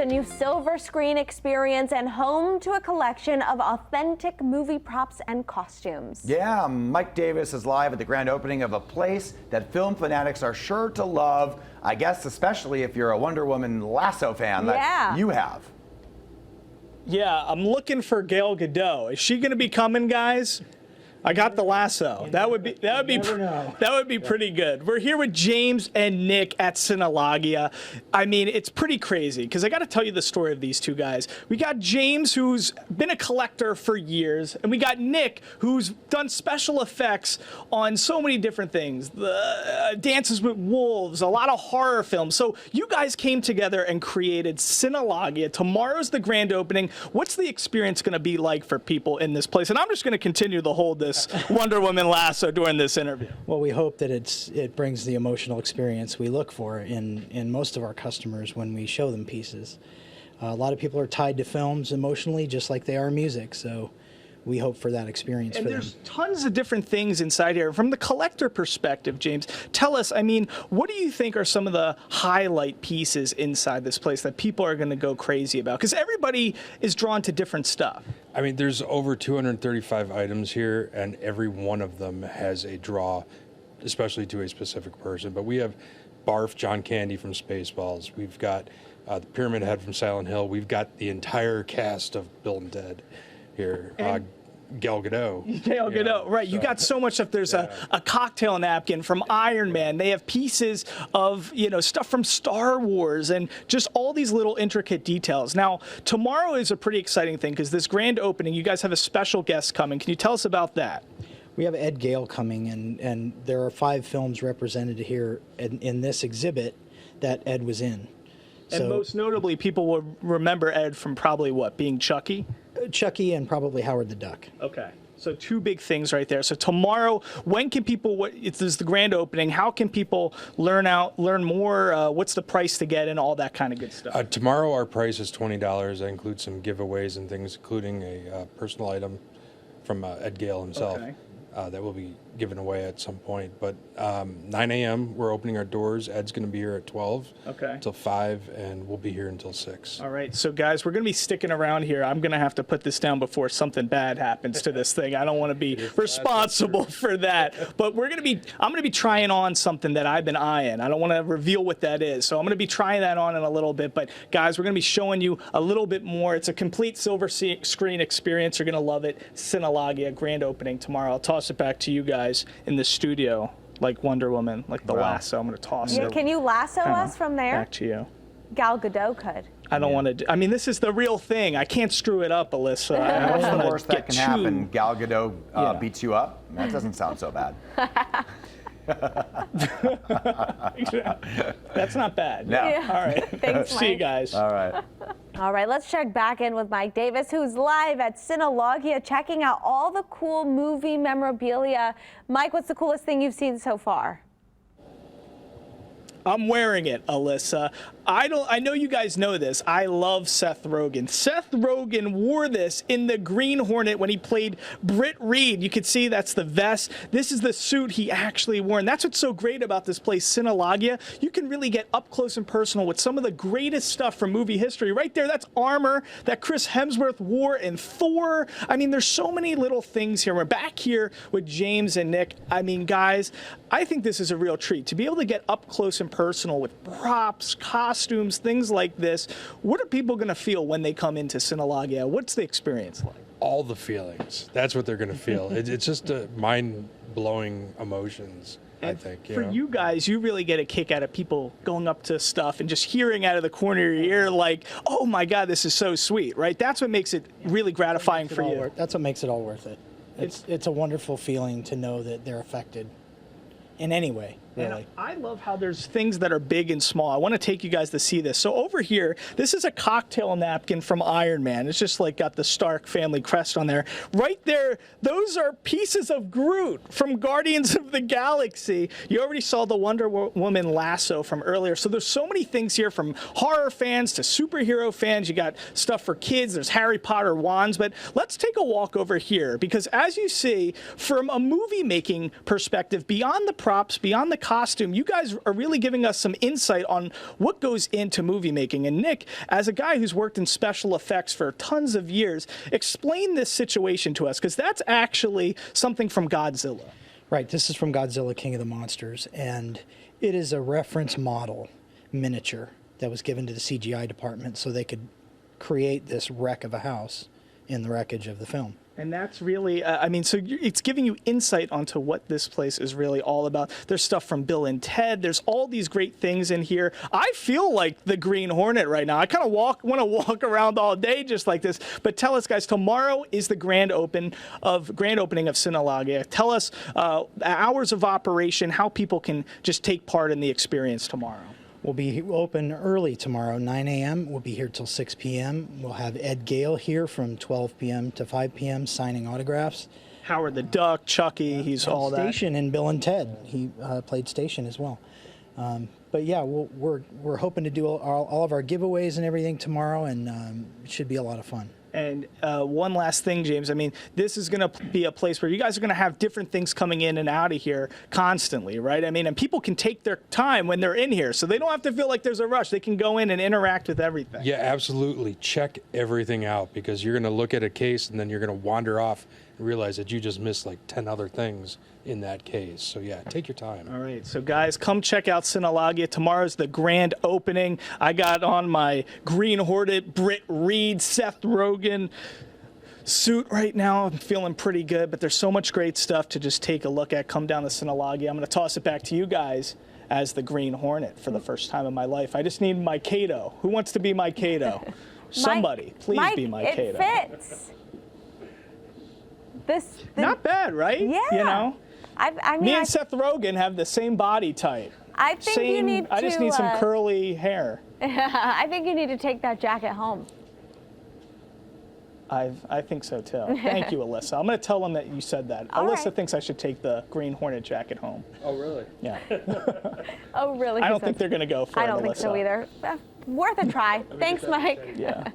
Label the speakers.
Speaker 1: a new silver screen experience and home to a collection of authentic movie props and costumes.
Speaker 2: Yeah, Mike Davis is live at the grand opening of a place that film fanatics are sure to love, I guess especially if you're a Wonder Woman lasso fan that you have.
Speaker 3: Yeah, I'm looking for Gal Gadot. Is she going to be coming, guys? I got the lasso. That would be pretty good. We're here with James and Nick at Cineloggia. I mean, it's pretty crazy because I got to tell you the story of these two guys. We got James, who's been a collector for years, and we got Nick, who's done special effects on so many different things. The Dances with Wolves, a lot of horror films. So you guys came together and created Cineloggia. Tomorrow's the grand opening. What's the experience going to be like for people in this place? And I'm just going to continue to hold this Wonder Woman lasso during this interview.
Speaker 4: Well, we hope that it brings the emotional experience we look for in most of our customers when we show them pieces. A lot of people are tied to films emotionally, just like they are music. So we hope for that experience for them. And
Speaker 3: there's tons of different things inside here. From the collector perspective, James, tell us, I mean, what do you think are some of the highlight pieces inside this place that people are going to go crazy about? Because everybody is drawn to different stuff.
Speaker 5: I mean, there's over 235 items here, and every one of them has a draw, especially to a specific person. But we have Barf John Candy from Spaceballs. We've got the Pyramid Head from Silent Hill. We've got the entire cast of Bill and Ted here. Gal Gadot.
Speaker 3: Gal Gadot, right. So, you got so much stuff. There's a cocktail napkin from Iron Man. They have pieces of, stuff from Star Wars and just all these little intricate details. Now, tomorrow is a pretty exciting thing because this grand opening, you guys have a special guest coming. Can you tell us about that?
Speaker 4: We have Ed Gale coming, and there are 5 films represented here in this exhibit that Ed was in.
Speaker 3: And most notably, people will remember Ed from probably what, being Chucky?
Speaker 4: Chucky and probably Howard the Duck.
Speaker 3: Okay. So 2 big things right there. So tomorrow, when can people, this is the grand opening, how can people learn more? What's the price to get and all that kind of good stuff?
Speaker 5: Tomorrow our price is $20. That includes some giveaways and things, including a personal item from Ed Gale himself.
Speaker 3: Okay.
Speaker 5: That will be given away at some point. But 9 a.m. we're opening our doors. Ed's going to be here at 12 until 5, and we'll be here until 6.
Speaker 3: All right. So, guys, we're going to be sticking around here. I'm going to have to put this down before something bad happens to this thing. I don't want to be responsible for that. But I'm going to be trying on something that I've been eyeing. I don't want to reveal what that is. So I'm going to be trying that on in a little bit. But, guys, we're going to be showing you a little bit more. It's a complete silver screen experience. You're going to love it. Cineloggia, grand opening tomorrow. I'll toss it back to you guys in the studio, like Wonder Woman, like the lasso. I'm going to toss it.
Speaker 1: Can you lasso us from there?
Speaker 3: Back to you.
Speaker 1: Gal Gadot could.
Speaker 3: I don't want to. I mean, this is the real thing. I can't screw it up, Alyssa.
Speaker 2: What's the worst that can happen? Gal Gadot beats you up? That doesn't sound so bad.
Speaker 3: That's not bad.
Speaker 2: No.
Speaker 1: Yeah.
Speaker 3: All right.
Speaker 1: Thanks,
Speaker 3: See you guys.
Speaker 2: All right.
Speaker 1: All right, let's check back in with Mike Davis, who's live at Cineloggia, checking out all the cool movie memorabilia. Mike, what's the coolest thing you've seen so far?
Speaker 3: I'm wearing it, Alyssa. I know you guys know this. I love Seth Rogen. Seth Rogen wore this in the Green Hornet when he played Britt Reed. You can see that's the vest. This is the suit he actually wore. And that's what's so great about this place, Cineloggia. You can really get up close and personal with some of the greatest stuff from movie history. Right there, that's armor that Chris Hemsworth wore in Thor. I mean, there's so many little things here. We're back here with James and Nick. I mean, guys, I think this is a real treat. To be able to get up close and personal with props, costumes, things like this. What are people going to feel when they come into Cineloggia? What's the experience like?
Speaker 5: All the feelings. That's what they're going to feel. It's just mind-blowing emotions, I think.
Speaker 3: For you guys, you really get a kick out of people going up to stuff and just hearing out of the corner of your ear like, oh my God, this is so sweet, right? That's what makes it really gratifying for you.
Speaker 4: That's what makes it all worth it. It's a wonderful feeling to know that they're affected in any way. Really.
Speaker 3: And I love how there's things that are big and small. I want to take you guys to see this. So over here, this is a cocktail napkin from Iron Man. It's just like got the Stark family crest on there. Right there, those are pieces of Groot from Guardians of the Galaxy. You already saw the Wonder Woman lasso from earlier. So there's so many things here from horror fans to superhero fans. You got stuff for kids. There's Harry Potter wands. But let's take a walk over here because as you see, from a movie making perspective, beyond the props, beyond the costume. You guys are really giving us some insight on what goes into movie making. And Nick, as a guy who's worked in special effects for tons of years, explain this situation to us, because that's actually something from Godzilla.
Speaker 4: Right, this is from Godzilla King of the Monsters, and it is a reference model miniature that was given to the CGI department so they could create this wreck of a house in the wreckage of the film.
Speaker 3: And that's really, so it's giving you insight onto what this place is really all about. There's stuff from Bill and Ted. There's all these great things in here. I feel like the Green Hornet right now. I kind of want to walk around all day just like this. But tell us, guys, tomorrow is the grand opening of Cineloggia. Tell us hours of operation, how people can just take part in the experience tomorrow.
Speaker 4: We'll be open early tomorrow, 9 a.m. We'll be here till 6 p.m. We'll have Ed Gale here from 12 p.m. to 5 p.m. signing autographs.
Speaker 3: Howard the Duck, Chucky, he's all that.
Speaker 4: Station in Bill and Ted. He played Station as well. But yeah, we're hoping to do all of our giveaways and everything tomorrow, and it should be a lot of fun.
Speaker 3: And one last thing, James. I mean, this is going to be a place where you guys are going to have different things coming in and out of here constantly, right? I mean, and people can take their time when they're in here, so they don't have to feel like there's a rush. They can go in and interact with everything.
Speaker 5: Yeah, absolutely. Check everything out, because you're going to look at a case and then you're going to wander off and realize that you just missed like 10 other things in that case. So yeah, take your time.
Speaker 3: All right, so guys, come check out Cineloggia. Tomorrow's the grand opening. I got on my Green Hornet, Britt Reed, Seth Rogen suit right now. I'm feeling pretty good, but there's so much great stuff to just take a look at. Come down to Cineloggia. I'm going to toss it back to you guys as the Green Hornet for the first time in my life. I just need my Kato. Who wants to be my Kato? Somebody, please
Speaker 1: Mike,
Speaker 3: be my
Speaker 1: it
Speaker 3: Kato.
Speaker 1: Fits.
Speaker 3: Not bad, right?
Speaker 1: Yeah.
Speaker 3: You know?
Speaker 1: I mean,
Speaker 3: Me and Seth Rogen have the same body type.
Speaker 1: I think you need to.
Speaker 3: I just need some curly hair.
Speaker 1: I think you need to take that jacket home.
Speaker 3: I think so too. Thank you, Alyssa. I'm going to tell them that you said that.
Speaker 1: All
Speaker 3: Alyssa
Speaker 1: right.
Speaker 3: thinks I should take the Green Hornet jacket home.
Speaker 5: Oh, really?
Speaker 3: Yeah.
Speaker 1: Oh, really?
Speaker 3: I don't think they're going to go for it,
Speaker 1: I don't think so
Speaker 3: Alyssa.
Speaker 1: either. Worth a try. Thanks, Mike.
Speaker 3: Yeah.